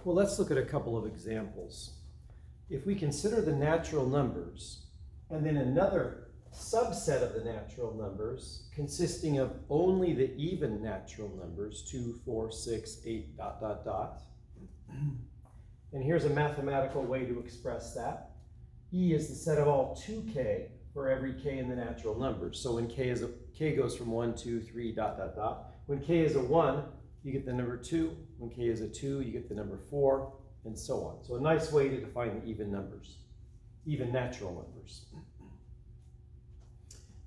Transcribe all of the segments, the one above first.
Well, let's look at a couple of examples. If we consider the natural numbers, and then another subset of the natural numbers consisting of only the even natural numbers, 2, 4, 6, 8, ... And here's a mathematical way to express that. E is the set of all 2k for every k in the natural numbers. So when k goes from 1, 2, 3, ... When k is a 1, you get the number 2. When k is a 2, you get the number 4, and so on. So a nice way to define the even numbers, even natural numbers.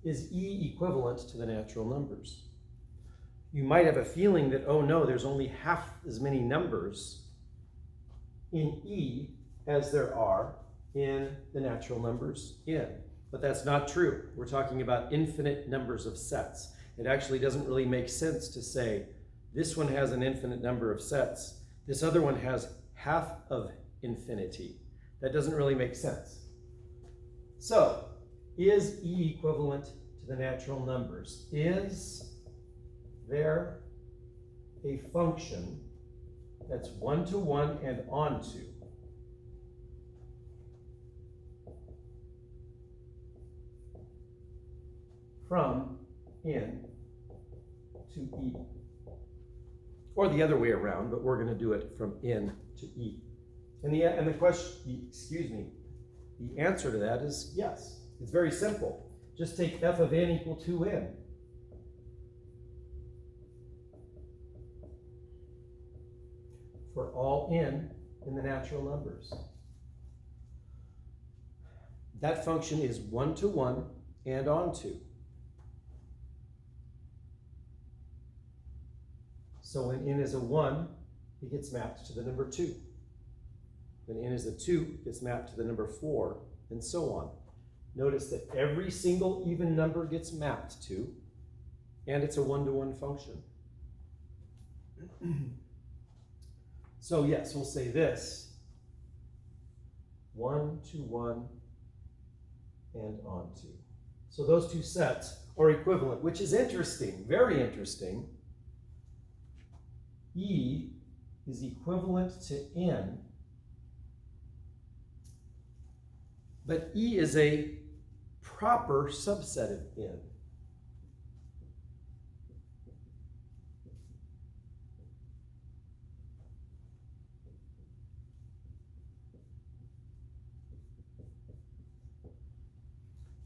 Is E equivalent to the natural numbers? You might have a feeling that, oh no, there's only half as many numbers in E as there are in the natural numbers in. But that's not true. We're talking about infinite numbers of sets. It actually doesn't really make sense to say this one has an infinite number of sets. This other one has half of infinity. That doesn't really make sense. So, is E equivalent to the natural numbers? Is there a function that's one-to-one and onto from in to E? Or the other way around, but we're going to do it from in to E. And the answer to that is yes. It's very simple. Just take f of n equal to n. For all n in the natural numbers. That function is one-to-one and onto. So when n is a 1, it gets mapped to the number 2. When n is a 2, it gets mapped to the number 4, and so on. Notice that every single even number gets mapped to, and it's a one-to-one function. So yes, we'll say this, one-to-one and onto. So those two sets are equivalent, which is interesting, very interesting. E is equivalent to n, but E is a proper subset of n.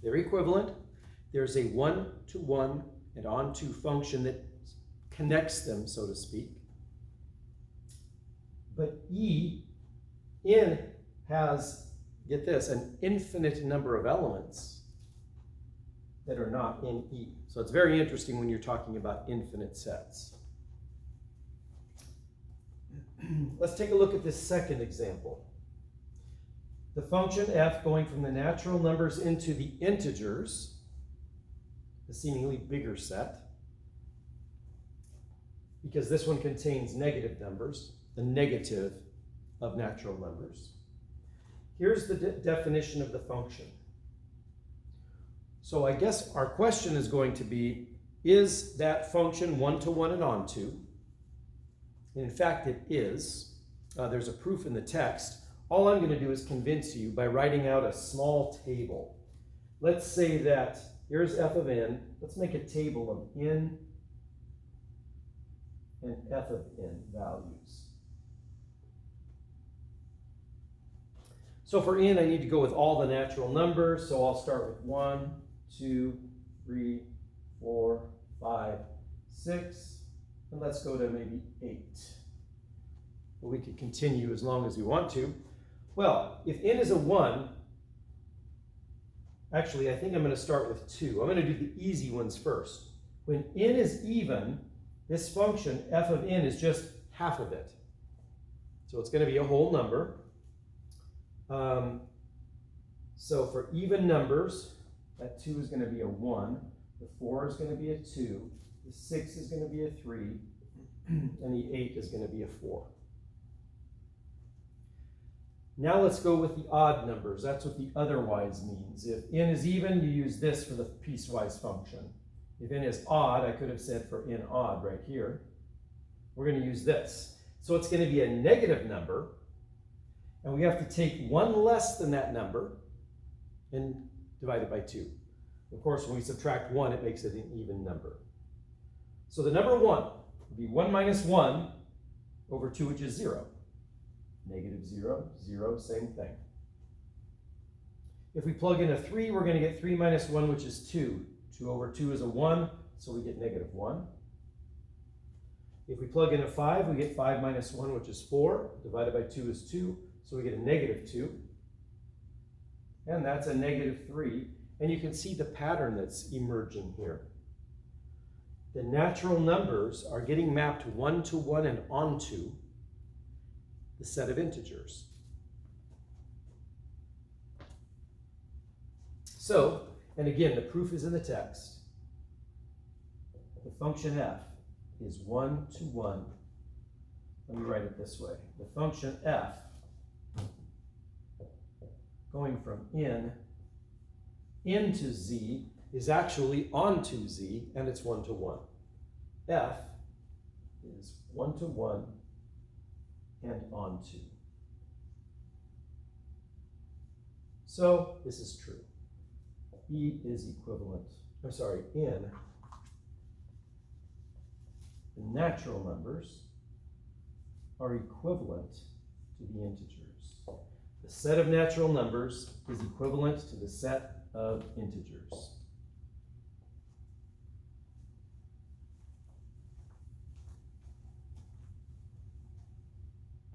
They're equivalent. There's a one-to-one and onto function that connects them, so to speak. But n has, get this, an infinite number of elements that are not in E. So it's very interesting when you're talking about infinite sets. Let's take a look at this second example. The function f going from the natural numbers into the integers, a seemingly bigger set, because this one contains negative numbers, the negative of natural numbers. Here's the definition of the function. So I guess our question is going to be, is that function one-to-one and onto? And in fact, it is. There's a proof in the text. All I'm going to do is convince you by writing out a small table. Let's say that here's f of n. Let's make a table of n and f of n values. So for n, I need to go with all the natural numbers. So I'll start with 1, 2, 3, 4, 5, 6, and let's go to maybe 8. But we could continue as long as we want to. Well, if n is a 1, actually, I think I'm going to start with 2. I'm going to do the easy ones first. When n is even, this function, f of n, is just half of it. So it's going to be a whole number. So for even numbers, that 2 is going to be a 1, the 4 is going to be a 2, the 6 is going to be a 3, and the 8 is going to be a 4. Now let's go with the odd numbers. That's what the otherwise means. If n is even, you use this for the piecewise function. If n is odd, I could have said for n odd right here. We're going to use this. So it's going to be a negative number, and we have to take one less than that number and divide it by 2. Of course, when we subtract 1, it makes it an even number. So the number 1 would be 1 minus 1 over 2, which is 0. Negative 0, 0, same thing. If we plug in a 3, we're going to get 3 minus 1, which is 2. 2 over 2 is a 1, so we get negative 1. If we plug in a 5, we get 5 minus 1, which is 4. Divided by 2 is 2, so we get a negative 2. And that's a negative 3. And you can see the pattern that's emerging here. The natural numbers are getting mapped 1 to 1 and onto the set of integers. So, and again, the proof is in the text. The function f is 1 to 1. Let me write it this way. The function f, going from in into z, is actually onto z, and it's 1 to 1. F is 1 to 1 and onto. So this is true. E is equivalent, in the natural numbers are equivalent to the integers. The set of natural numbers is equivalent to the set of integers.